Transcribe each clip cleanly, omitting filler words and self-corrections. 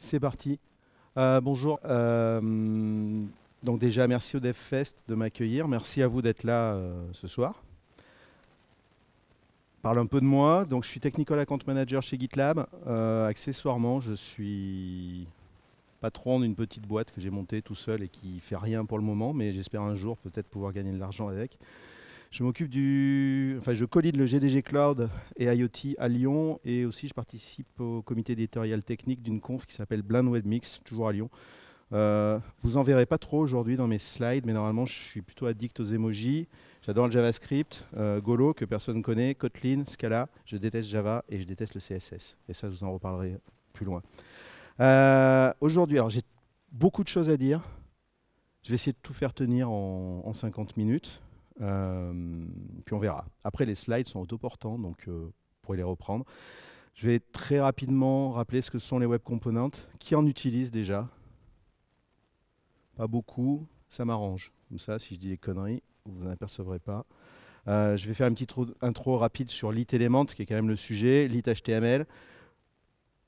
C'est parti. Bonjour. Donc déjà, merci au DevFest de m'accueillir. Merci à vous d'être là ce soir. Parle un peu de moi. Donc, je suis Technical Account Manager chez GitLab. Accessoirement, je suis patron d'une petite boîte que j'ai montée tout seul et qui fait rien pour le moment, mais j'espère un jour peut-être pouvoir gagner de l'argent avec. Je m'occupe je co-lead le GDG Cloud et IoT à Lyon, et aussi je participe au comité éditorial technique d'une conf qui s'appelle Blind Web Mix, toujours à Lyon. Vous en verrez pas trop aujourd'hui dans mes slides, mais normalement je suis plutôt addict aux emojis. J'adore le JavaScript, Golo que personne ne connaît, Kotlin, Scala. Je déteste Java et je déteste le CSS. Et ça, je vous en reparlerai plus loin. Aujourd'hui, alors j'ai beaucoup de choses à dire. Je vais essayer de tout faire tenir en 50 minutes. Puis on verra. Après, les slides sont autoportants, donc vous pourrez les reprendre. Je vais très rapidement rappeler ce que sont les web components. Qui en utilise déjà? Pas beaucoup, ça m'arrange. Comme ça, si je dis des conneries, vous n'en apercevrez pas. Je vais faire une petite intro rapide sur Lit Element, qui est quand même le sujet, Lit HTML.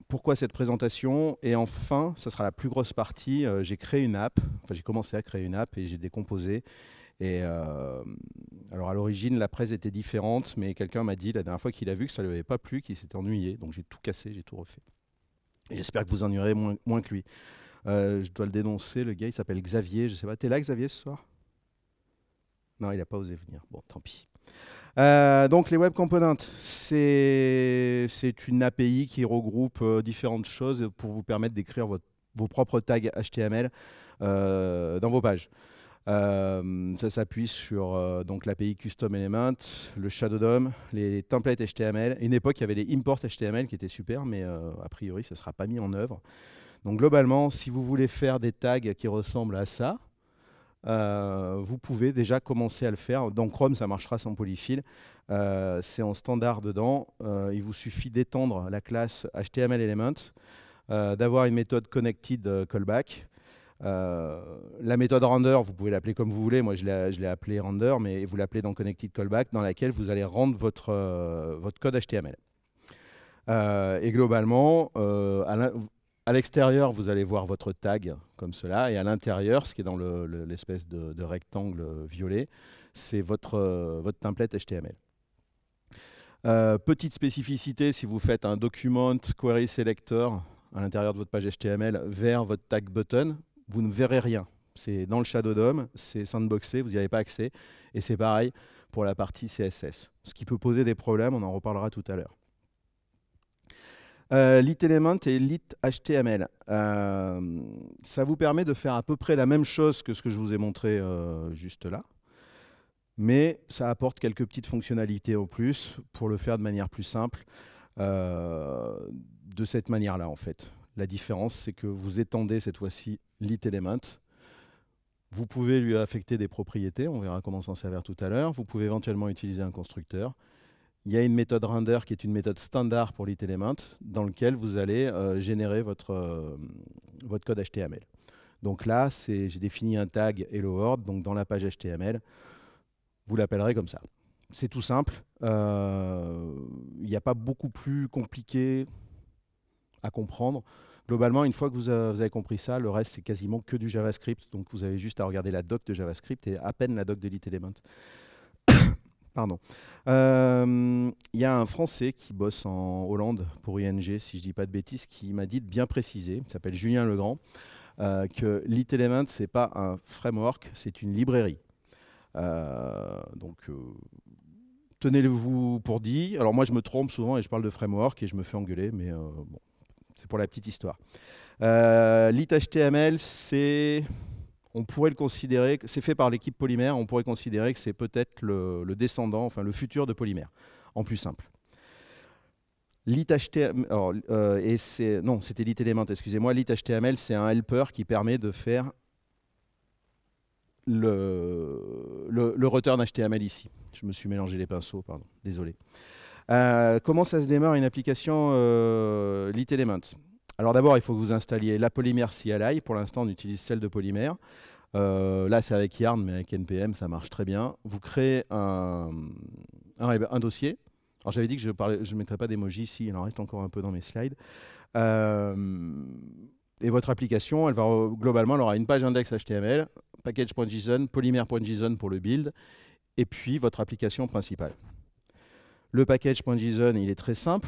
Pourquoi cette présentation? Et enfin, ça sera la plus grosse partie, j'ai créé une app, enfin j'ai commencé à créer une app et j'ai décomposé. Et alors à l'origine, la presse était différente, mais quelqu'un m'a dit la dernière fois qu'il a vu que ça ne lui avait pas plu, qu'il s'était ennuyé. Donc j'ai tout cassé, j'ai tout refait. Et j'espère que vous ennuierez moins que lui. Je dois le dénoncer, le gars il s'appelle Xavier, je sais pas. T'es là Xavier ce soir? Non, il n'a pas osé venir. Bon, tant pis. Donc les Web Components, c'est une API qui regroupe différentes choses pour vous permettre d'écrire vos propres tags HTML dans vos pages. Ça s'appuie sur donc l'API Custom Element, le Shadow DOM, les templates HTML. À une époque, il y avait les imports HTML qui étaient super, mais a priori, ça ne sera pas mis en œuvre. Donc globalement, si vous voulez faire des tags qui ressemblent à ça, vous pouvez déjà commencer à le faire. Dans Chrome, ça marchera sans polyfill. C'est en standard dedans. Il vous suffit d'étendre la classe HTML Element, d'avoir une méthode connected callback. La méthode render, vous pouvez l'appeler comme vous voulez. Moi, je l'ai appelé render, mais vous l'appelez dans connected callback, dans laquelle vous allez rendre votre code HTML. Et globalement, à l'extérieur, vous allez voir votre tag comme cela, et à l'intérieur, ce qui est dans l'espèce de rectangle violet, c'est votre template HTML. Petite spécificité, si vous faites un document query selector à l'intérieur de votre page HTML vers votre tag button, vous ne verrez rien. C'est dans le Shadow DOM, c'est sandboxé, vous n'y avez pas accès. Et c'est pareil pour la partie CSS. Ce qui peut poser des problèmes, on en reparlera tout à l'heure. Lit Element et Lit HTML. Ça vous permet de faire à peu près la même chose que ce que je vous ai montré juste là. Mais ça apporte quelques petites fonctionnalités en plus pour le faire de manière plus simple. De cette manière-là, en fait. La différence, c'est que vous étendez cette fois-ci Lit Element. Vous pouvez lui affecter des propriétés, on verra comment s'en servir tout à l'heure. Vous pouvez éventuellement utiliser un constructeur. Il y a une méthode render qui est une méthode standard pour Lit Element, dans lequel vous allez générer votre code HTML. Donc là, j'ai défini un tag Hello World, donc dans la page HTML, vous l'appellerez comme ça. C'est tout simple. Il n'y a pas beaucoup plus compliqué à comprendre. Globalement, une fois que vous avez compris ça, le reste, c'est quasiment que du JavaScript. Donc, vous avez juste à regarder la doc de JavaScript et à peine la doc de Lit Element. Pardon. Il y a un Français qui bosse en Hollande pour ING, si je ne dis pas de bêtises, qui m'a dit de bien préciser, il s'appelle Julien Legrand, que Lit Element, ce n'est pas un framework, c'est une librairie. Donc, tenez-vous pour dit. Alors moi, je me trompe souvent et je parle de framework et je me fais engueuler, mais bon, c'est pour la petite histoire. Lit HTML, on pourrait le considérer, c'est fait par l'équipe Polymer, on pourrait considérer que c'est peut-être le descendant, enfin le futur de Polymer, en plus simple. Lit HTML, alors, non, c'était Lit Element, excusez-moi. Lit HTML, c'est un helper qui permet de faire le return HTML ici. Je me suis mélangé les pinceaux, pardon, désolé. Comment ça se démarre une application Lit Element? Alors d'abord, il faut que vous installiez la Polymer CLI. Pour l'instant, on utilise celle de Polymer. Là, c'est avec Yarn, mais avec NPM, ça marche très bien. Vous créez un dossier. Alors j'avais dit que je ne mettrais pas d'emoji ici, il en reste encore un peu dans mes slides. Et votre application, globalement, elle aura une page index HTML, package.json, polymer.json pour le build, et puis votre application principale. Le package.json, il est très simple.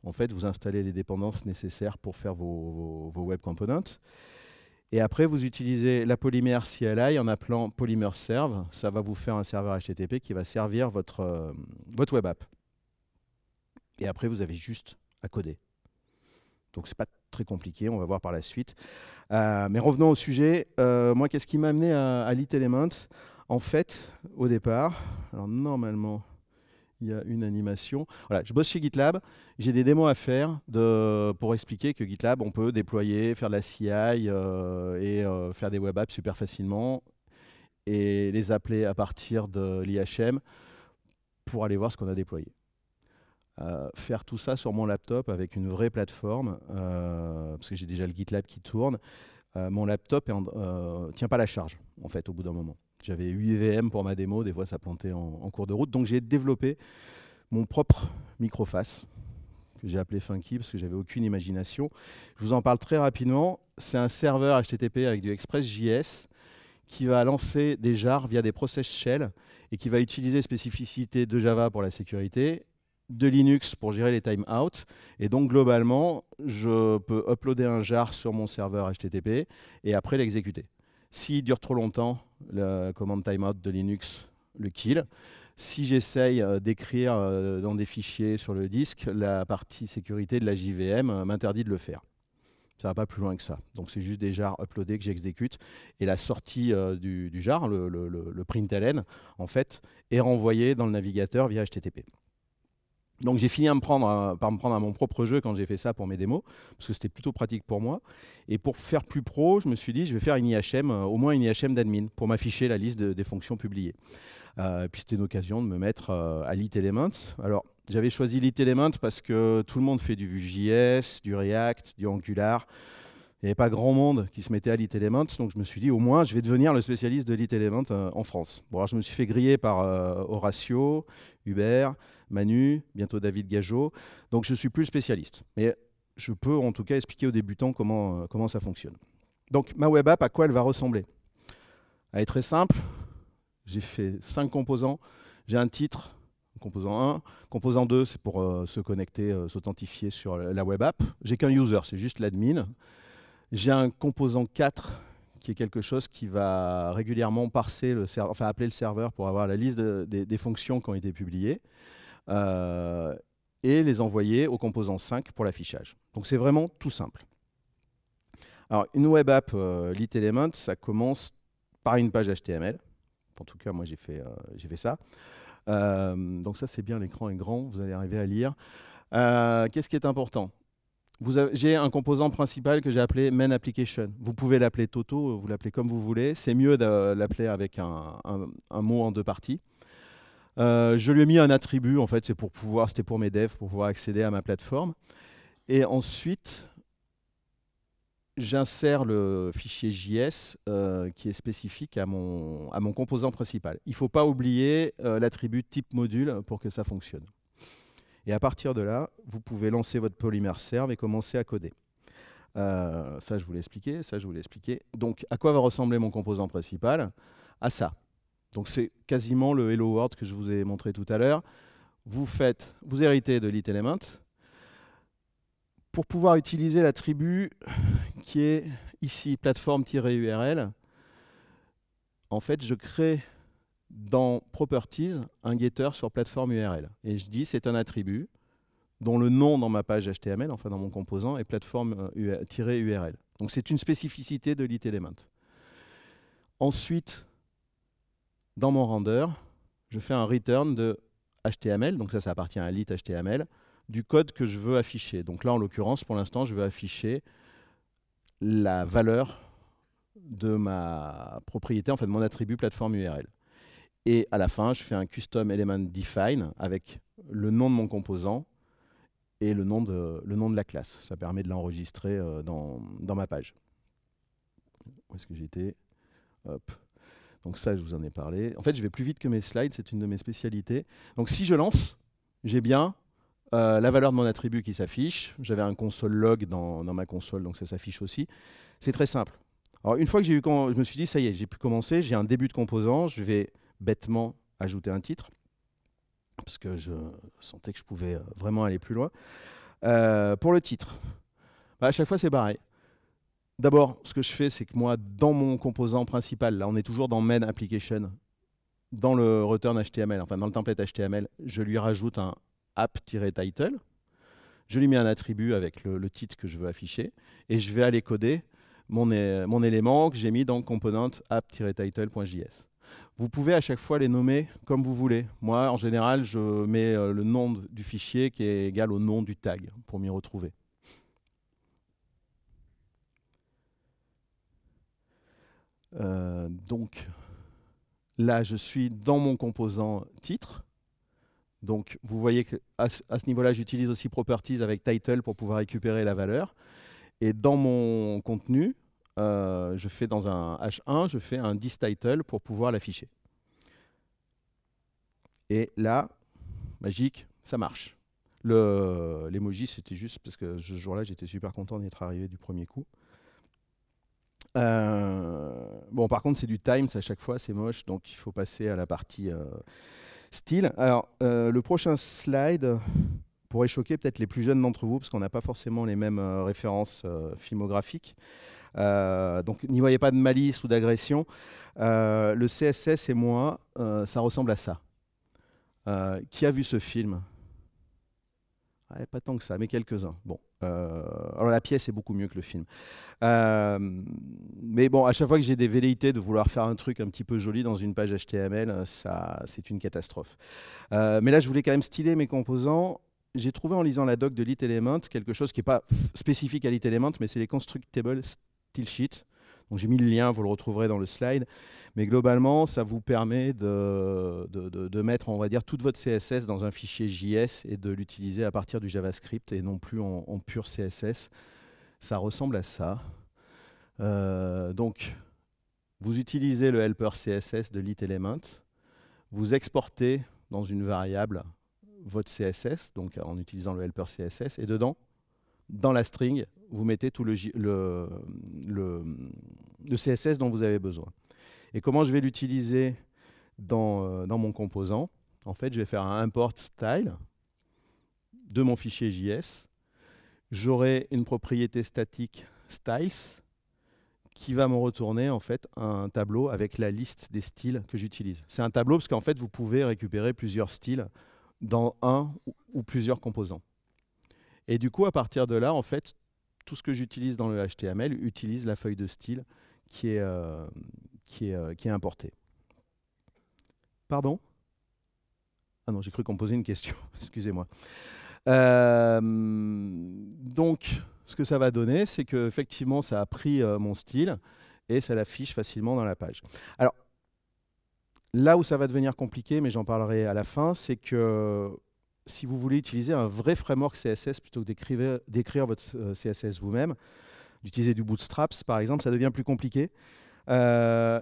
En fait, vous installez les dépendances nécessaires pour faire vos web components. Et après, vous utilisez la Polymer CLI en appelant Polymer Serve. Ça va vous faire un serveur HTTP qui va servir votre web app. Et après, vous avez juste à coder. Donc, ce n'est pas très compliqué, on va voir par la suite. Mais revenons au sujet. Moi, qu'est-ce qui m'a amené à LitElement? En fait, au départ, alors normalement, il y a une animation. Voilà, je bosse chez GitLab. J'ai des démos à faire pour expliquer que GitLab, on peut déployer, faire de la CI et faire des web apps super facilement et les appeler à partir de l'IHM pour aller voir ce qu'on a déployé. Faire tout ça sur mon laptop avec une vraie plateforme, parce que j'ai déjà le GitLab qui tourne. Mon laptop tient pas la charge, en fait, au bout d'un moment. J'avais 8 VM pour ma démo, des fois ça plantait en cours de route. Donc j'ai développé mon propre microface, que j'ai appelé Funky, parce que j'avais aucune imagination. Je vous en parle très rapidement. C'est un serveur HTTP avec du Express.js qui va lancer des jars via des process shell et qui va utiliser les spécificités de Java pour la sécurité, de Linux pour gérer les timeouts. Et donc, globalement, je peux uploader un jar sur mon serveur HTTP et après l'exécuter. S'il dure trop longtemps, la commande timeout de Linux le kill. Si j'essaye d'écrire dans des fichiers sur le disque, la partie sécurité de la JVM m'interdit de le faire. Ça ne va pas plus loin que ça. Donc, c'est juste des jars uploadés que j'exécute. Et la sortie du jar, le println, en fait, est renvoyée dans le navigateur via HTTP. Donc j'ai fini par me prendre à mon propre jeu quand j'ai fait ça pour mes démos, parce que c'était plutôt pratique pour moi. Et pour faire plus pro, je me suis dit, je vais faire une IHM, au moins une IHM d'admin, pour m'afficher la liste des fonctions publiées. Puis c'était une occasion de me mettre à LitElement. Alors j'avais choisi LitElement parce que tout le monde fait du Vue.js, du React, du Angular. Il n'y avait pas grand monde qui se mettait à LitElement, donc je me suis dit, au moins, je vais devenir le spécialiste de LitElement en France. Bon, alors je me suis fait griller par Horatio, Hubert, Manu, bientôt David Gageot, donc je ne suis plus le spécialiste. Mais je peux en tout cas expliquer aux débutants comment ça fonctionne. Donc ma web app, à quoi elle va ressembler? Elle est très simple. J'ai fait 5 composants. J'ai un titre, composant 1. Composant 2, c'est pour se connecter, s'authentifier sur la web app. J'ai qu'un user, c'est juste l'admin. J'ai un composant 4 qui est quelque chose qui va régulièrement parser appeler le serveur pour avoir la liste des fonctions qui ont été publiées et les envoyer au composant 5 pour l'affichage. Donc c'est vraiment tout simple. Alors une web app LitElement, ça commence par une page HTML. En tout cas, moi j'ai fait ça. Donc ça c'est bien, l'écran est grand, vous allez arriver à lire. Qu'est-ce qui est important? J'ai un composant principal que j'ai appelé main application. Vous pouvez l'appeler Toto, vous l'appelez comme vous voulez. C'est mieux de l'appeler avec un mot en 2 parties. Je lui ai mis un attribut, en fait, c'était pour mes devs, pour pouvoir accéder à ma plateforme. Et ensuite, j'insère le fichier JS qui est spécifique à mon composant principal. Il ne faut pas oublier l'attribut type module pour que ça fonctionne. Et à partir de là, vous pouvez lancer votre Polymer Serve et commencer à coder. Ça, je vous l'ai expliqué. Donc, à quoi va ressembler mon composant principal? À ça. Donc, c'est quasiment le Hello World que je vous ai montré tout à l'heure. Vous héritez de LitElement. Pour pouvoir utiliser l'attribut qui est ici, plateforme-URL, en fait, je crée dans Properties un getter sur plateforme URL. Et je dis c'est un attribut dont le nom dans ma page HTML, enfin dans mon composant, est plateforme-URL. Donc c'est une spécificité de LitElement. Ensuite, dans mon render, je fais un return de HTML, donc ça appartient à lit.html, du code que je veux afficher. Donc là, en l'occurrence, pour l'instant, je veux afficher la valeur de ma propriété, en fait, de mon attribut plateforme URL. Et à la fin, je fais un custom element define avec le nom de mon composant et le nom de la classe. Ça permet de l'enregistrer dans ma page. Où est-ce que j'étais? Hop. Donc ça, je vous en ai parlé. En fait, je vais plus vite que mes slides, c'est une de mes spécialités. Donc si je lance, j'ai bien la valeur de mon attribut qui s'affiche. J'avais un console log dans ma console, donc ça s'affiche aussi. C'est très simple. Alors, une fois que je me suis dit, ça y est, j'ai pu commencer, j'ai un début de composant, je vais bêtement ajouter un titre, parce que je sentais que je pouvais vraiment aller plus loin. Pour le titre, à chaque fois, c'est pareil. D'abord, ce que je fais, c'est que moi, dans mon composant principal, là, on est toujours dans main application, dans le return HTML, enfin dans le template HTML, je lui rajoute un app-title. Je lui mets un attribut avec le titre que je veux afficher, et je vais aller coder mon élément que j'ai mis dans component app-title.js. Vous pouvez à chaque fois les nommer comme vous voulez. Moi, en général, je mets le nom du fichier qui est égal au nom du tag pour m'y retrouver. Donc là, je suis dans mon composant titre. Donc vous voyez qu'à ce niveau-là, j'utilise aussi properties avec title pour pouvoir récupérer la valeur. Et dans mon contenu, je fais dans un H1, je fais un distitle pour pouvoir l'afficher. Et là, magique, ça marche. L'emoji, c'était juste parce que ce jour-là, j'étais super content d'y être arrivé du premier coup. Bon, par contre, c'est du times à chaque fois, c'est moche, donc il faut passer à la partie style. Alors, le prochain slide pourrait choquer peut-être les plus jeunes d'entre vous, parce qu'on n'a pas forcément les mêmes références filmographiques. Donc, n'y voyez pas de malice ou d'agression. Le CSS et moi, ça ressemble à ça. Qui a vu ce film? Ouais, pas tant que ça, mais quelques-uns. Bon, alors la pièce est beaucoup mieux que le film. Mais bon, à chaque fois que j'ai des velléités de vouloir faire un truc un petit peu joli dans une page HTML, c'est une catastrophe. Mais là, je voulais quand même styler mes composants. J'ai trouvé en lisant la doc de LitElement quelque chose qui n'est pas spécifique à LitElement, mais c'est les Constructable Style Sheet. Donc j'ai mis le lien, vous le retrouverez dans le slide. Mais globalement, ça vous permet de mettre, on va dire, toute votre CSS dans un fichier JS et de l'utiliser à partir du JavaScript et non plus en pur CSS. Ça ressemble à ça. Donc, vous utilisez le helper CSS de LitElement. Vous exportez dans une variable votre CSS, donc en utilisant le helper CSS. Et dedans, dans la string, vous mettez tout le CSS dont vous avez besoin. Et comment je vais l'utiliser dans mon composant? En fait, je vais faire un import style de mon fichier JS. J'aurai une propriété statique styles qui va me retourner en fait un tableau avec la liste des styles que j'utilise. C'est un tableau parce qu'en fait, vous pouvez récupérer plusieurs styles dans un ou plusieurs composants. Et du coup, à partir de là, en fait, tout ce que j'utilise dans le HTML utilise la feuille de style qui est importée. Pardon? Ah non, j'ai cru qu'on me posait une question, excusez-moi. Donc, ce que ça va donner, c'est qu'effectivement, ça a pris mon style et ça l'affiche facilement dans la page. Alors, là où ça va devenir compliqué, mais j'en parlerai à la fin, c'est que si vous voulez utiliser un vrai framework CSS plutôt que d'écrire votre CSS vous-même, d'utiliser du Bootstraps par exemple, ça devient plus compliqué. Il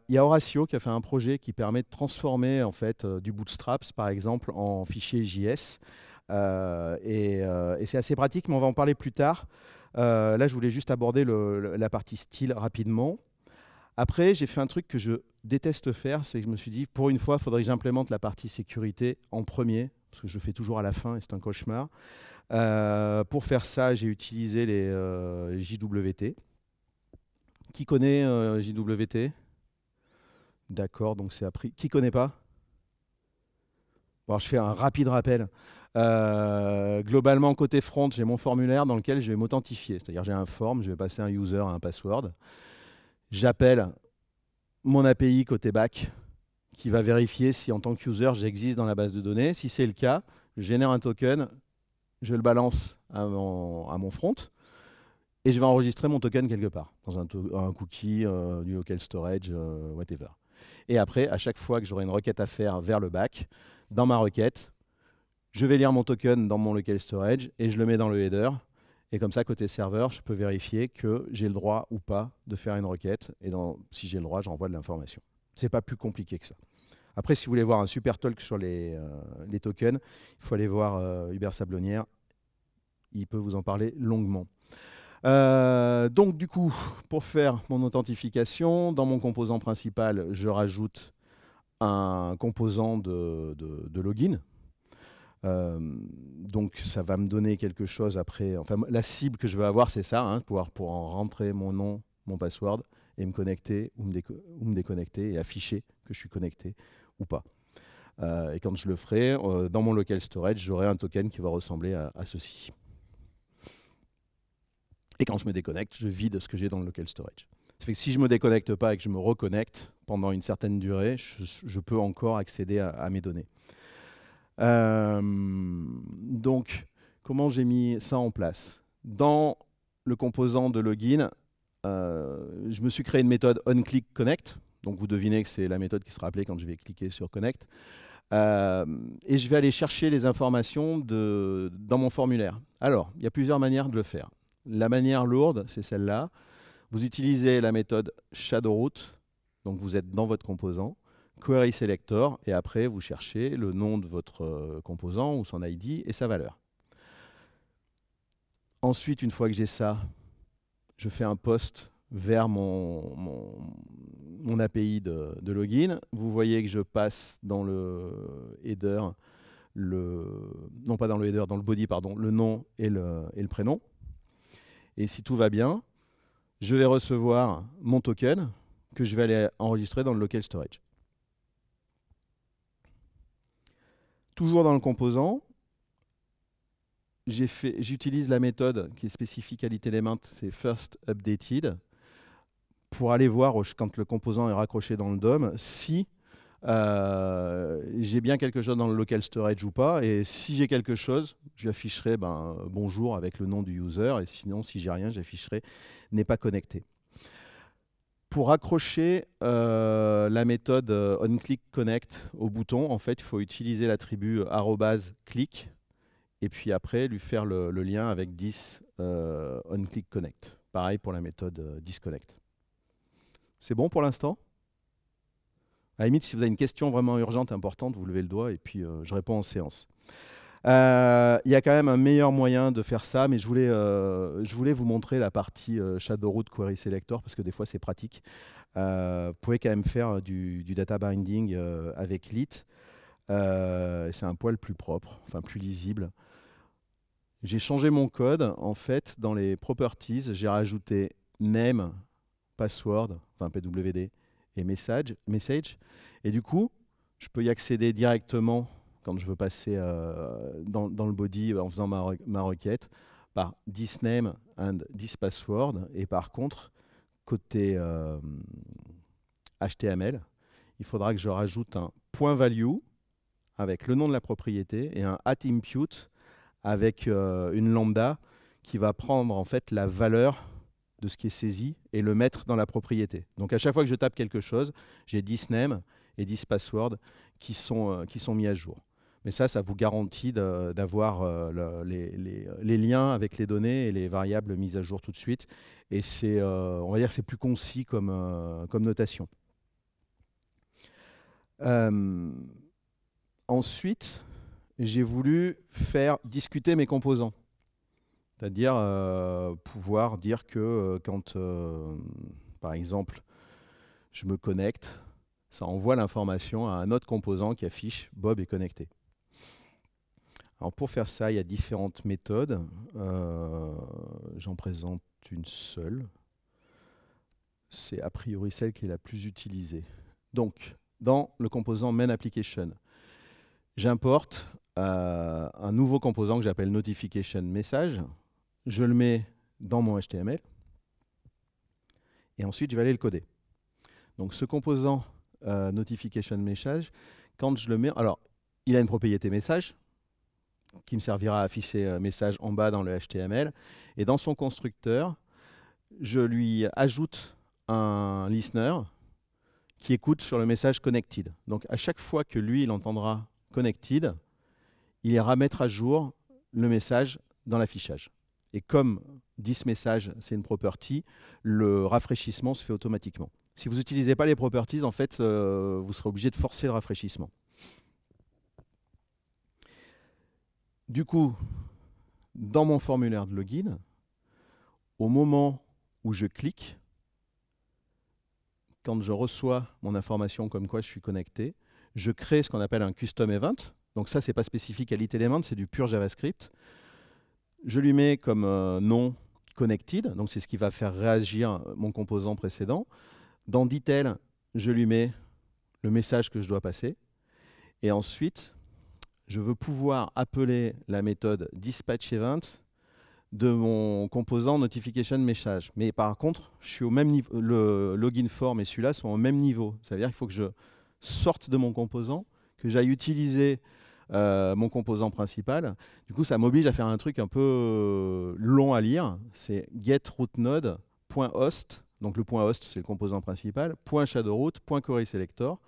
y a Horatio qui a fait un projet qui permet de transformer en fait, du Bootstraps par exemple en fichier JS. Et c'est assez pratique, mais on va en parler plus tard. Là, je voulais juste aborder la partie style rapidement. Après, j'ai fait un truc que je déteste faire, c'est que je me suis dit, pour une fois, il faudrait que j'implémente la partie sécurité en premier, parce que je le fais toujours à la fin et c'est un cauchemar. Pour faire ça, j'ai utilisé les JWT. Qui connaît JWT? D'accord, donc c'est appris. Qui connaît pas? Bon, je fais un rapide rappel. Globalement, côté front, j'ai mon formulaire dans lequel je vais m'authentifier. C'est-à-dire, j'ai un form, je vais passer un user à un password. J'appelle mon API côté back qui va vérifier si en tant qu'user j'existe dans la base de données. Si c'est le cas, je génère un token, je le balance à mon front et je vais enregistrer mon token quelque part, dans un cookie, du local storage, whatever. Et après, à chaque fois que j'aurai une requête à faire vers le back, dans ma requête, je vais lire mon token dans mon local storage et je le mets dans le header. Et comme ça, côté serveur, je peux vérifier que j'ai le droit ou pas de faire une requête. Et si j'ai le droit, j'envoie de l'information. Ce n'est pas plus compliqué que ça. Après, si vous voulez voir un super talk sur les tokens, il faut aller voir Hubert Sablonnière il peut vous en parler longuement. Donc du coup, pour faire mon authentification, dans mon composant principal, je rajoute un composant de login. Donc ça va me donner quelque chose après. Enfin, la cible que je veux avoir, c'est ça, hein, pour en rentrer mon nom, mon password, et me connecter ou me déconnecter et afficher que je suis connecté ou pas. Et quand je le ferai, dans mon local storage, j'aurai un token qui va ressembler à ceci. Et quand je me déconnecte, je vide ce que j'ai dans le local storage. Ça fait que si je ne me déconnecte pas et que je me reconnecte pendant une certaine durée, je peux encore accéder à mes données. Donc, comment j'ai mis ça en place? Dans le composant de login, je me suis créé une méthode onClickConnect. Donc, vous devinez que c'est la méthode qui sera appelée quand je vais cliquer sur Connect. Et je vais aller chercher les informations dans mon formulaire. Alors, il y a plusieurs manières de le faire. La manière lourde, c'est celle-là. Vous utilisez la méthode shadowRoot, donc vous êtes dans votre composant, query selector, et après vous cherchez le nom de votre composant ou son ID et sa valeur. Ensuite, une fois que j'ai ça, je fais un post vers mon API de login. Vous voyez que je passe dans le header, non pas dans le header, dans le body, pardon, le nom et le prénom. Et si tout va bien, je vais recevoir mon token que je vais aller enregistrer dans le local storage. Toujours dans le composant, j'utilise la méthode qui est spécifique à l'itelement, c'est first updated, pour aller voir quand le composant est raccroché dans le DOM si j'ai bien quelque chose dans le local storage ou pas. Et si j'ai quelque chose, je afficherai bonjour avec le nom du user. Et sinon, si j'ai rien, j'afficherai n'est pas connecté. Pour accrocher la méthode onClickConnect au bouton, en fait, il faut utiliser l'attribut @click et puis après lui faire le lien avec this onClickConnect. Pareil pour la méthode disconnect. C'est bon pour l'instant? À la limite, si vous avez une question vraiment urgente, importante, vous levez le doigt et puis je réponds en séance. Il y a quand même un meilleur moyen de faire ça, mais je voulais vous montrer la partie shadowRoot Query Selector parce que des fois c'est pratique. Vous pouvez quand même faire du data binding avec Lit. C'est un poil plus propre, enfin plus lisible. J'ai changé mon code. En fait, dans les properties, j'ai rajouté name, password, enfin PWD, et message. Et du coup, je peux y accéder directement quand je veux passer dans le body en faisant ma requête par this name and this password. Et par contre, côté HTML, il faudra que je rajoute un point value avec le nom de la propriété et un @impute avec une lambda qui va prendre en fait la valeur de ce qui est saisi et le mettre dans la propriété. Donc à chaque fois que je tape quelque chose, j'ai this name et this password qui sont mis à jour. Mais ça vous garantit d'avoir les liens avec les données et les variables mises à jour tout de suite. Et on va dire que c'est plus concis comme notation. Ensuite, j'ai voulu faire discuter mes composants. C'est-à-dire pouvoir dire que quand, par exemple, je me connecte, ça envoie l'information à un autre composant qui affiche Bob est connecté. Alors pour faire ça, il y a différentes méthodes. J'en présente une seule. C'est a priori celle qui est la plus utilisée. Donc, dans le composant main application, j'importe un nouveau composant que j'appelle notification message. Je le mets dans mon HTML. Et ensuite, je vais aller le coder. Donc ce composant notification message, quand je le mets, alors il a une propriété message qui me servira à afficher message en bas dans le HTML. Et dans son constructeur, je lui ajoute un listener qui écoute sur le message connected. Donc à chaque fois que lui, il entendra connected, il ira mettre à jour le message dans l'affichage. Et comme this message, c'est une property, le rafraîchissement se fait automatiquement. Si vous n'utilisez pas les properties, en fait, vous serez obligé de forcer le rafraîchissement. Du coup, dans mon formulaire de login, au moment où je clique, quand je reçois mon information comme quoi je suis connecté, je crée ce qu'on appelle un custom event. Donc ça, ce n'est pas spécifique à l'itelement, c'est du pur JavaScript. Je lui mets comme nom connected, donc c'est ce qui va faire réagir mon composant précédent. Dans detail, je lui mets le message que je dois passer. Et ensuite, je veux pouvoir appeler la méthode dispatchEvent de mon composant notification message. Mais par contre, je suis au même niveau, le login form et celui-là sont au même niveau. Ça veut dire qu'il faut que je sorte de mon composant, que j'aille utiliser mon composant principal. Du coup, ça m'oblige à faire un truc un peu long à lire. C'est getRouteNode.host. Donc le point host, c'est le composant principal. .shadowroot, .querySelector.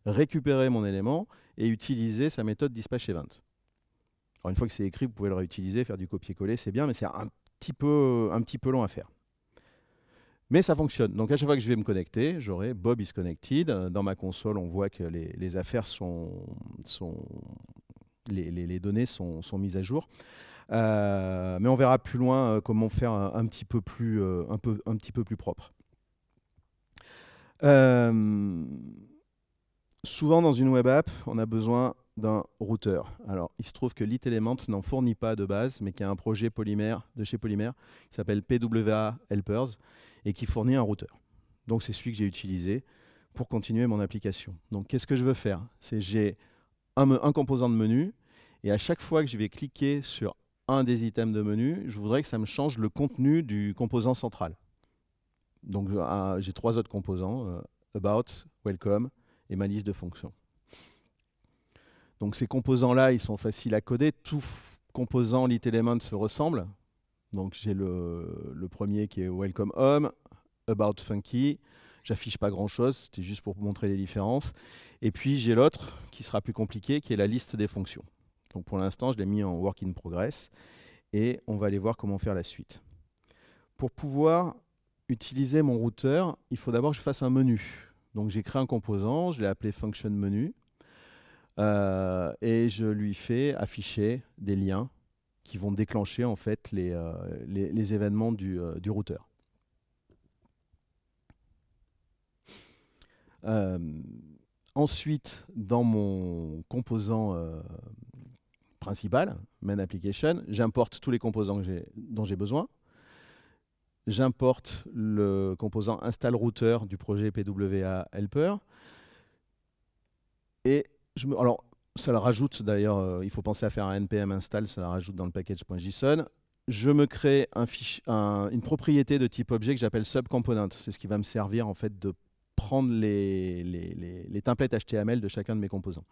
Récupérer mon élément et utiliser sa méthode dispatchEvent. Alors une fois que c'est écrit, vous pouvez le réutiliser, faire du copier-coller, c'est bien, mais c'est un petit peu long à faire. Mais ça fonctionne. Donc à chaque fois que je vais me connecter, j'aurai Bob is connected. Dans ma console, on voit que les affaires les données sont mises à jour. Mais on verra plus loin comment faire un petit peu plus propre. Souvent dans une web app, on a besoin d'un routeur. Alors, il se trouve que l'itelement n'en fournit pas de base, mais qu'il y a un projet Polymer de chez Polymer qui s'appelle PWA Helpers et qui fournit un routeur. Donc, c'est celui que j'ai utilisé pour continuer mon application. Donc, qu'est-ce que je veux faire? C'est j'ai un composant de menu et à chaque fois que je vais cliquer sur un des items de menu, je voudrais que ça me change le contenu du composant central. Donc, j'ai 3 autres composants, About, Welcome et ma liste de fonctions. Donc ces composants-là, ils sont faciles à coder. Tout composant l'itelement se ressemble. Donc j'ai le premier qui est Welcome Home, About Funky. J'affiche pas grand-chose, c'était juste pour vous montrer les différences. Et puis j'ai l'autre qui sera plus compliqué, qui est la liste des fonctions. Donc pour l'instant, je l'ai mis en work in progress. Et on va aller voir comment faire la suite. Pour pouvoir utiliser mon routeur, il faut d'abord que je fasse un menu. Donc j'ai créé un composant, je l'ai appelé function menu. Et je lui fais afficher des liens qui vont déclencher en fait les événements du routeur. Ensuite, dans mon composant principal, main application, j'importe tous les composants dont j'ai besoin. J'importe le composant install router du projet PWA Helper. Et alors, ça le rajoute d'ailleurs, il faut penser à faire un npm install, ça le rajoute dans le package.json. Je me crée une propriété de type objet que j'appelle subcomponent. C'est ce qui va me servir en fait de prendre les templates HTML de chacun de mes composants.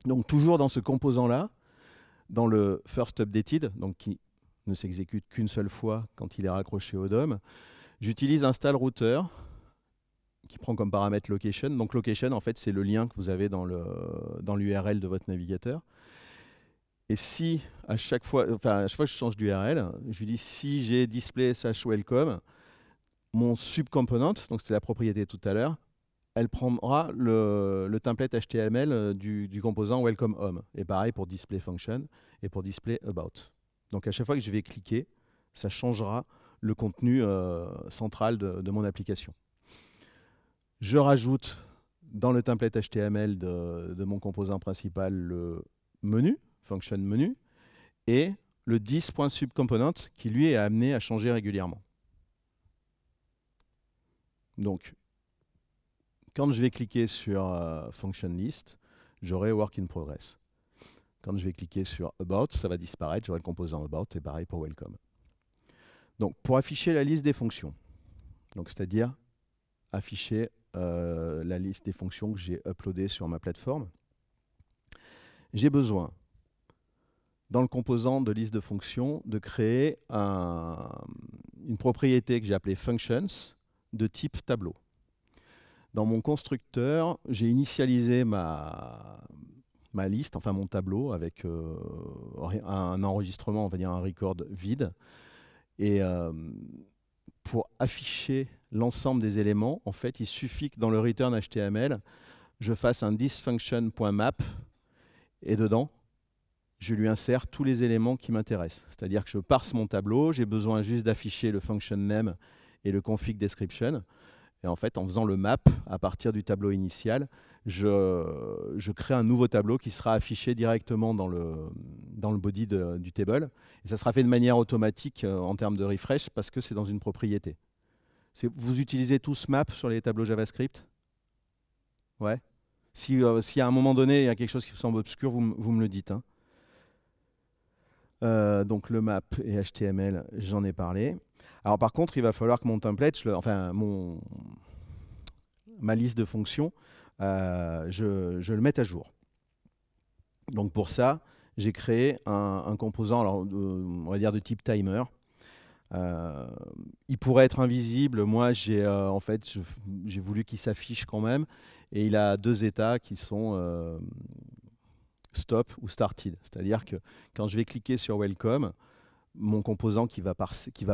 Donc toujours dans ce composant-là, dans le first updated, donc qui ne s'exécute qu'une seule fois quand il est raccroché au DOM, j'utilise install router qui prend comme paramètre location. Donc location, en fait, c'est le lien que vous avez dans l'URL de votre navigateur. Et si à chaque fois que je change d'URL, je lui dis si j'ai display/welcome, mon subcomponent, donc c'était la propriété tout à l'heure, elle prendra le template HTML du composant welcome home. Et pareil pour display function et pour display about. Donc à chaque fois que je vais cliquer, ça changera le contenu central de mon application. Je rajoute dans le template HTML de mon composant principal le menu, function menu, et le dis.subcomponent qui lui est amené à changer régulièrement. Donc, quand je vais cliquer sur function list, j'aurai work in progress. Quand je vais cliquer sur about, ça va disparaître, j'aurai le composant about, et pareil pour welcome. Donc, pour afficher la liste des fonctions, c'est-à-dire afficher la liste des fonctions que j'ai uploadées sur ma plateforme, j'ai besoin, dans le composant de liste de fonctions, de créer une propriété que j'ai appelée functions de type tableau. Dans mon constructeur, j'ai initialisé ma liste, enfin mon tableau, avec un enregistrement, on va dire un record vide. Et pour afficher l'ensemble des éléments, en fait, il suffit que dans le return HTML, je fasse un thisfunction.map et dedans, je lui insère tous les éléments qui m'intéressent. C'est-à-dire que je parse mon tableau, j'ai besoin juste d'afficher le function name et le config description. Et en fait, en faisant le map à partir du tableau initial, je crée un nouveau tableau qui sera affiché directement dans le body du table. Et ça sera fait de manière automatique en termes de refresh parce que c'est dans une propriété. Vous utilisez tous map sur les tableaux JavaScript? Ouais. Si à un moment donné, il y a quelque chose qui vous semble obscur, vous me le dites. Hein. Donc le map et HTML, j'en ai parlé. Alors par contre, il va falloir que mon template, ma liste de fonctions, je le mette à jour. Donc pour ça, j'ai créé un composant, alors, on va dire de type timer. Il pourrait être invisible. Moi, j'ai voulu qu'il s'affiche quand même. Et il a deux états qui sont stop ou started. C'est-à-dire que quand je vais cliquer sur welcome, mon composant qui va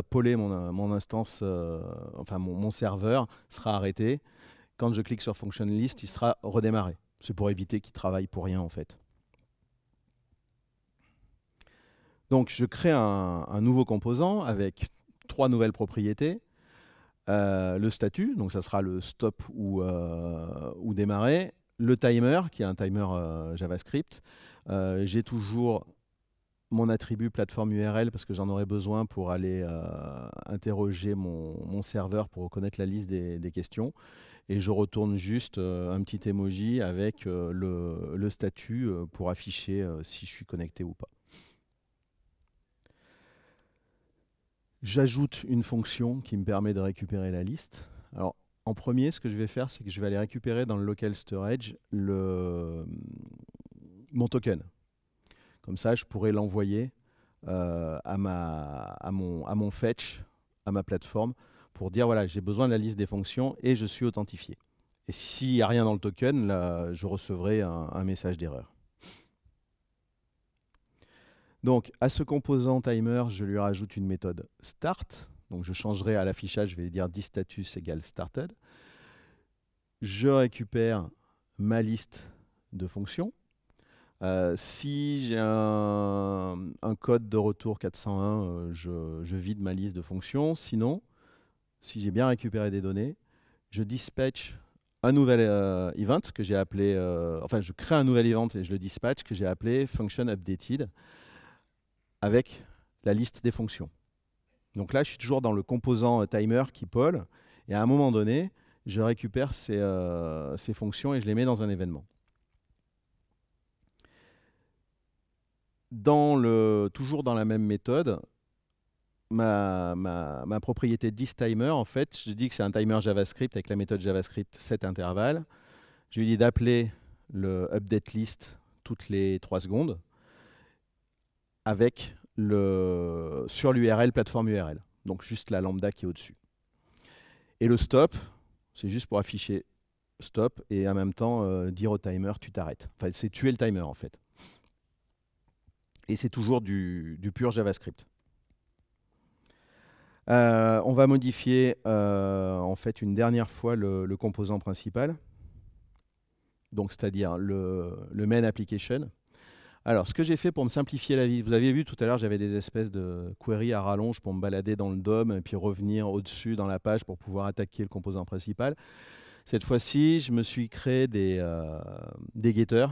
poller mon instance, mon serveur sera arrêté. Quand je clique sur function list, il sera redémarré. C'est pour éviter qu'il travaille pour rien en fait. Donc je crée un nouveau composant avec 3 nouvelles propriétés. Le statut, donc ça sera le stop ou démarrer. Le timer, qui est un timer JavaScript. J'ai toujours mon attribut plateforme URL parce que j'en aurai besoin pour aller interroger mon serveur pour reconnaître la liste des questions. Et je retourne juste un petit emoji avec le statut pour afficher si je suis connecté ou pas. J'ajoute une fonction qui me permet de récupérer la liste. Alors, en premier, ce que je vais faire, c'est que je vais aller récupérer dans le local storage mon token. Comme ça, je pourrais l'envoyer à mon fetch, à ma plateforme, pour dire voilà, j'ai besoin de la liste des fonctions et je suis authentifié. Et s'il n'y a rien dans le token, là, je recevrai un message d'erreur. Donc, à ce composant timer, je lui rajoute une méthode start. Donc, je changerai à l'affichage, je vais dire diststatus égale started. Je récupère ma liste de fonctions. Si j'ai un code de retour 401, je vide ma liste de fonctions. Sinon, si j'ai bien récupéré des données, je dispatch un nouvel event que j'ai appelé, je crée un nouvel event et je le dispatch que j'ai appelé function updated avec la liste des fonctions. Donc là, je suis toujours dans le composant timer qui poll et à un moment donné, je récupère ces fonctions et je les mets dans un événement. Toujours dans la même méthode, ma propriété distimer, en fait, je dis que c'est un timer JavaScript avec la méthode JavaScript setIntervalle. Je lui dis d'appeler le update list toutes les 3 secondes avec sur l'URL, plateforme URL. Donc juste la lambda qui est au-dessus. Et le stop, c'est juste pour afficher stop et en même temps dire au timer tu t'arrêtes. Enfin, c'est tuer le timer en fait. Et c'est toujours du pur JavaScript. On va modifier en fait une dernière fois le composant principal, donc c'est-à-dire le main application. Alors, ce que j'ai fait pour me simplifier la vie, vous avez vu tout à l'heure, j'avais des espèces de queries à rallonge pour me balader dans le DOM et puis revenir au-dessus dans la page pour pouvoir attaquer le composant principal. Cette fois-ci, je me suis créé des getters,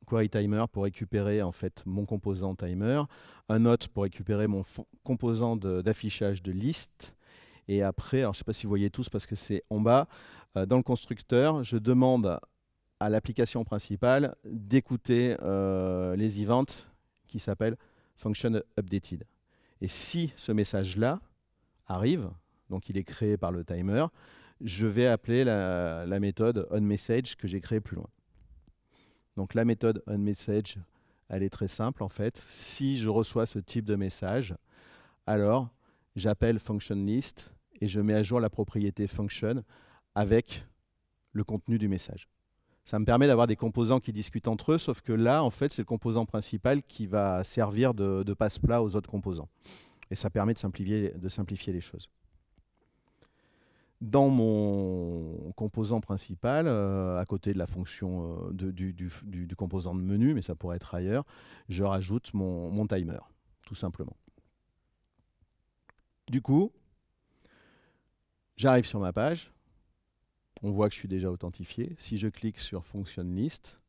query timer pour récupérer en fait mon composant timer, un autre pour récupérer mon composant d'affichage de liste. Et après, alors je ne sais pas si vous voyez tous parce que c'est en bas, dans le constructeur, je demande à l'application principale d'écouter les events qui s'appellent function updated. Et si ce message-là arrive, donc il est créé par le timer, je vais appeler la méthode onMessage que j'ai créée plus loin. Donc la méthode onMessage, elle est très simple en fait. Si je reçois ce type de message, alors j'appelle functionList et je mets à jour la propriété function avec le contenu du message. Ça me permet d'avoir des composants qui discutent entre eux, sauf que là, en fait, c'est le composant principal qui va servir de passe-plat aux autres composants. Et ça permet de simplifier les choses. Dans mon composant principal, à côté de la fonction du composant de menu, mais ça pourrait être ailleurs, je rajoute mon timer, tout simplement. Du coup, j'arrive sur ma page, on voit que je suis déjà authentifié. Si je clique sur Function List,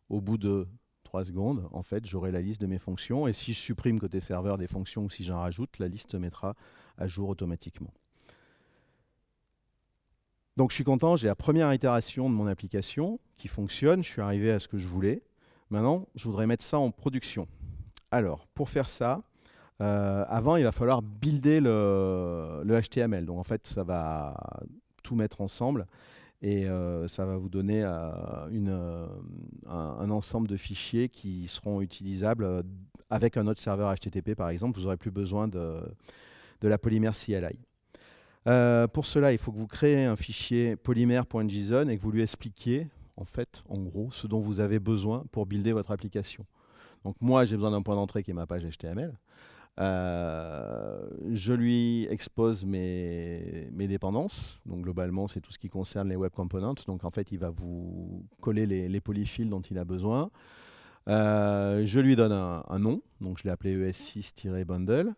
au bout de 3 secondes, en fait, j'aurai la liste de mes fonctions. Et si je supprime côté serveur des fonctions ou si j'en rajoute, la liste se mettra à jour automatiquement. Donc je suis content, j'ai la première itération de mon application qui fonctionne. Je suis arrivé à ce que je voulais. Maintenant, je voudrais mettre ça en production. Alors, pour faire ça, avant, il va falloir builder le HTML. Donc en fait, ça va tout mettre ensemble. Et ça va vous donner un ensemble de fichiers qui seront utilisables avec un autre serveur HTTP par exemple. Vous n'aurez plus besoin de la polymère CLI. Pour cela, il faut que vous créez un fichier polymer.json et que vous lui expliquiez en fait, en gros, ce dont vous avez besoin pour builder votre application. Donc moi, j'ai besoin d'un point d'entrée qui est ma page HTML. Je lui expose mes dépendances. Donc globalement, c'est tout ce qui concerne les web components. Donc en fait, il va vous coller les polyfills dont il a besoin. Je lui donne un nom. Donc je l'ai appelé ES6-bundle.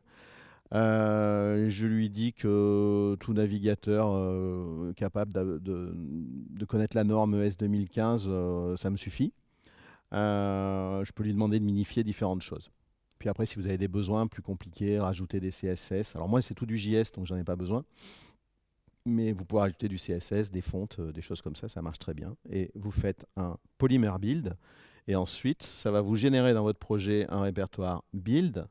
Je lui dis que tout navigateur capable de connaître la norme ES 2015, ça me suffit. Je peux lui demander de minifier différentes choses. Puis après, si vous avez des besoins plus compliqués, rajouter des CSS. Alors moi, c'est tout du JS, donc j'en ai pas besoin. Mais vous pouvez rajouter du CSS, des fontes, des choses comme ça marche très bien. Et vous faites un polymer build. Et ensuite, ça va vous générer dans votre projet un répertoire build.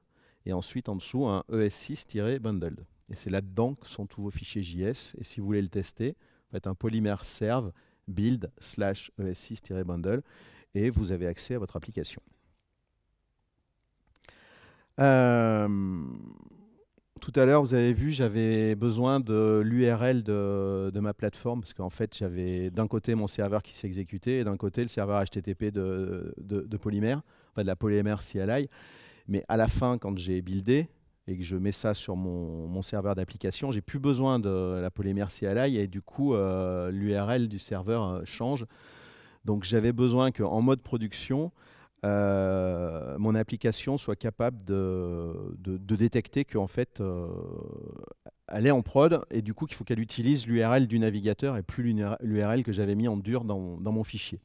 Et ensuite, en dessous, un ES6-bundled. Et c'est là-dedans que sont tous vos fichiers JS. Et si vous voulez le tester, vous faites un polymer serve build / ES6-bundle. Et vous avez accès à votre application. Tout à l'heure, vous avez vu, j'avais besoin de l'URL de ma plateforme parce qu'en fait, j'avais d'un côté mon serveur qui s'exécutait et d'un côté le serveur HTTP de Polymer, enfin de la Polymer CLI. Mais à la fin, quand j'ai buildé et que je mets ça sur mon serveur d'application, j'ai plus besoin de la Polymer CLI et du coup, l'URL du serveur change. Donc, j'avais besoin qu'en mode production, mon application soit capable de détecter qu'en fait, elle est en prod et du coup qu'il faut qu'elle utilise l'URL du navigateur et plus l'URL que j'avais mis en dur dans mon fichier.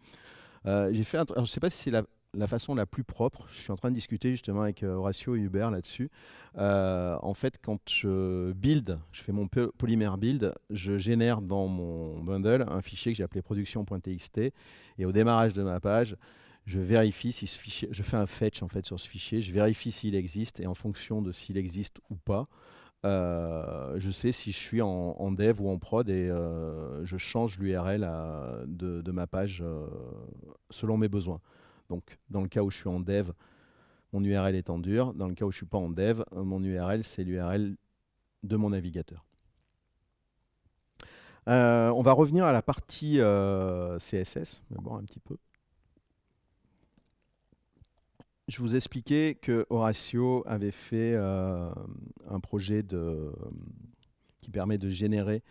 J'ai fait alors, je ne sais pas si c'est la façon la plus propre. Je suis en train de discuter justement avec Horacio et Hubert là-dessus. En fait, quand je build, je fais mon polymer build, je génère dans mon bundle un fichier que j'ai appelé production.txt et au démarrage de ma page, je vérifie si ce fichier, je fais un fetch en fait sur ce fichier, je vérifie s'il existe et en fonction de s'il existe ou pas, je sais si je suis en dev ou en prod et je change l'URL de ma page selon mes besoins. Donc dans le cas où je suis en dev, mon URL est en dur. Dans le cas où je ne suis pas en dev, mon URL c'est l'URL de mon navigateur. On va revenir à la partie CSS, d'abord un petit peu. Je vous expliquais que Horacio avait fait un projet qui permet de générer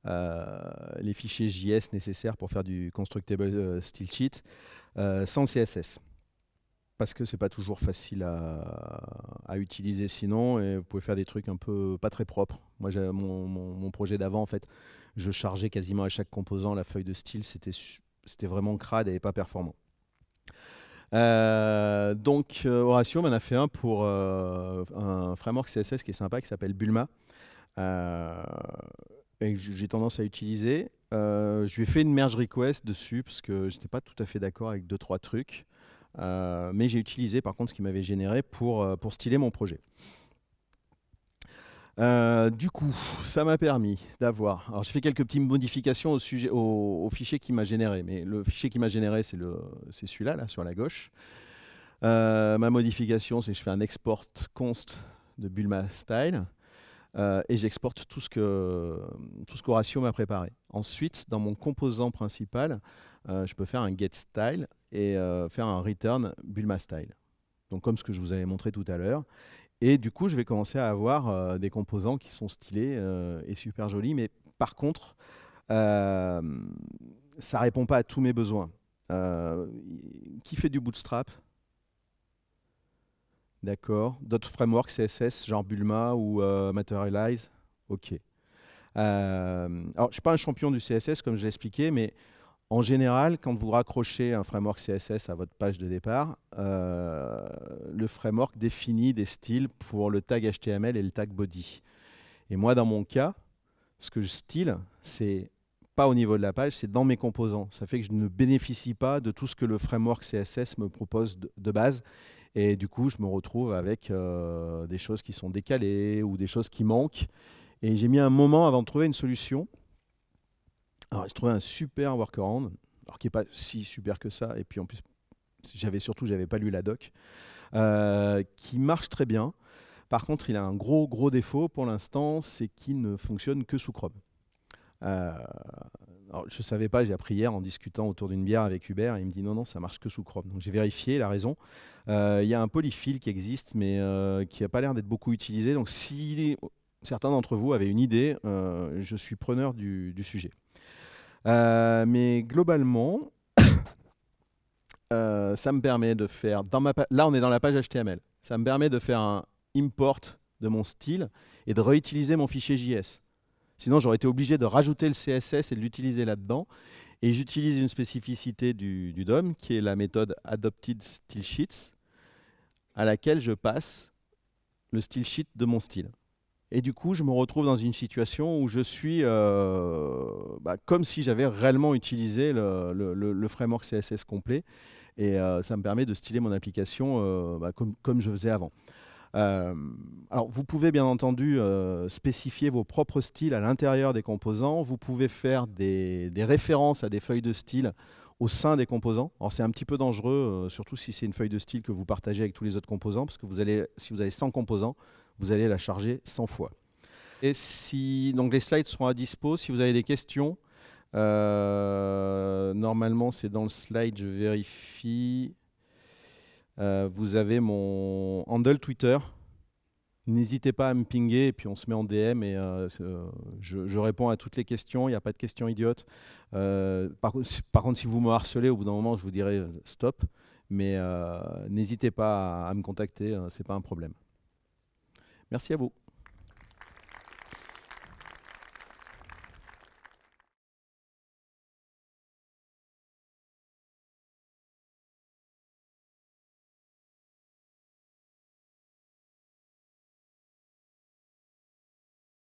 les fichiers JS nécessaires pour faire du constructible style sheet sans CSS. Parce que c'est pas toujours facile à utiliser sinon, et vous pouvez faire des trucs un peu pas très propres. Moi, mon projet d'avant, en fait, je chargeais quasiment à chaque composant la feuille de style, c'était vraiment crade et pas performant. Donc Horacio m'en a fait un pour un framework CSS qui est sympa, qui s'appelle Bulma, et que j'ai tendance à utiliser. Je lui ai fait une merge request dessus parce que j'étais pas tout à fait d'accord avec 2-3 trucs, mais j'ai utilisé par contre ce qu'il m'avait généré pour styler mon projet. Du coup, ça m'a permis d'avoir... Alors j'ai fait quelques petites modifications au fichier qui m'a généré, mais le fichier qui m'a généré, c'est celui-là, là, sur la gauche. Ma modification, c'est que je fais un export const de Bulma style et j'exporte tout ce qu'Horacio m'a préparé. Ensuite, dans mon composant principal, je peux faire un get style et faire un return Bulma style. Donc comme ce que je vous avais montré tout à l'heure. Et du coup, je vais commencer à avoir des composants qui sont stylés et super jolis. Mais par contre, Euh, Ça répond pas à tous mes besoins. Euh, qui fait du bootstrap? D'accord. D'autres frameworks CSS, genre Bulma ou Materialize? Ok. Alors, je ne suis pas un champion du CSS, comme je l'ai expliqué, mais en général, quand vous raccrochez un framework CSS à votre page de départ, le framework définit des styles pour le tag HTML et le tag body. Et moi, dans mon cas, ce que je style, c'est pas au niveau de la page, c'est dans mes composants. Ça fait que je ne bénéficie pas de tout ce que le framework CSS me propose de base. Et du coup, je me retrouve avec des choses qui sont décalées ou des choses qui manquent. Et j'ai mis un moment avant de trouver une solution. Alors, j'ai trouvé un super workaround, alors qui n'est pas si super que ça. Et puis en plus, j'avais pas lu la doc, qui marche très bien. Par contre, il a un gros défaut pour l'instant, c'est qu'il ne fonctionne que sous Chrome. Euh, alors, je ne savais pas, j'ai appris hier en discutant autour d'une bière avec Hubert, et il me dit non, ça marche que sous Chrome. Donc j'ai vérifié, il a raison. Il y a un polyfill qui existe, mais qui n'a pas l'air d'être beaucoup utilisé. Donc si certains d'entre vous avaient une idée, je suis preneur du sujet. Mais globalement, ça me permet de faire, là on est dans la page HTML, ça me permet de faire un import de mon style et de réutiliser mon fichier JS. Sinon, j'aurais été obligé de rajouter le CSS et de l'utiliser là-dedans. Et j'utilise une spécificité du DOM, qui est la méthode Adopted Style Sheets, à laquelle je passe le style sheet de mon style. Et du coup, je me retrouve dans une situation où je suis comme si j'avais réellement utilisé le framework CSS complet. Et ça me permet de styler mon application comme je faisais avant. Alors, vous pouvez bien entendu spécifier vos propres styles à l'intérieur des composants. Vous pouvez faire des références à des feuilles de style au sein des composants. Alors, c'est un petit peu dangereux, surtout si c'est une feuille de style que vous partagez avec tous les autres composants, parce que si vous avez 100 composants, vous allez la charger 100 fois. Et donc les slides seront à dispo. Si vous avez des questions, normalement, c'est dans le slide, je vérifie. Vous avez mon handle Twitter. N'hésitez pas à me pinguer et puis on se met en DM et je réponds à toutes les questions. Il n'y a pas de questions idiotes. Par contre, si vous me harcelez, au bout d'un moment, je vous dirai stop. Mais n'hésitez pas à me contacter, ce n'est pas un problème. Merci à vous.